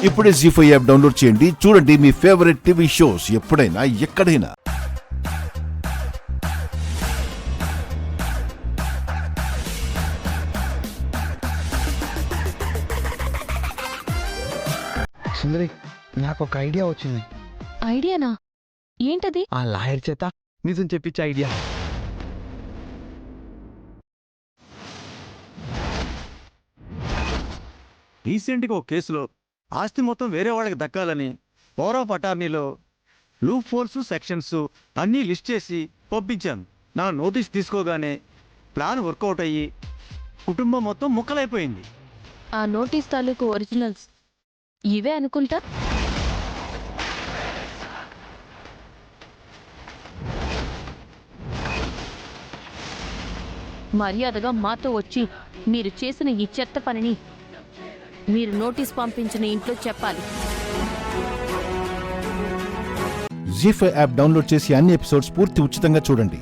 ఇప్పుడే జీ5 app download చేయండి. చూడండి మీ ఫేవరెట్ టీవీ షోస్ ఎప్పుడైనా ఎక్కడైనా. సుందరి, నాకు ఒక ఐడియా వచ్చింది. ఐడియానా? ఏంటది? ఆ లాయర్ చేత నిజం చెప్పించే ఐడియా. రీసెంట్గా ఒక కేసులో ఆస్తి మొత్తం వేరే వాళ్ళకి దక్కాలని పవర్ ఆఫ్ అటార్నీలో లూప్ హోల్స్ సెక్షన్స్ అన్నీ లిస్ట్ చేసి పంపించాను. నా నోటీస్ తీసుకోగానే ప్లాన్ వర్కౌట్ అయ్యి కుటుంబం మొత్తం ముక్కలైపోయింది. ఆ నోటీస్ తాలూకు ఒరిజినల్స్ ఇవే అనుకుంటా. మర్యాదగా మాతో వచ్చి మీరు చేసిన ఈ చెత్త పనిని మీరు నోటీస్ పంపించిన ఇంట్లో చెప్పాలి. జీ5 యాప్ డౌన్లోడ్ చేసి అన్ని ఎపిసోడ్స్ పూర్తి ఉచితంగా చూడండి.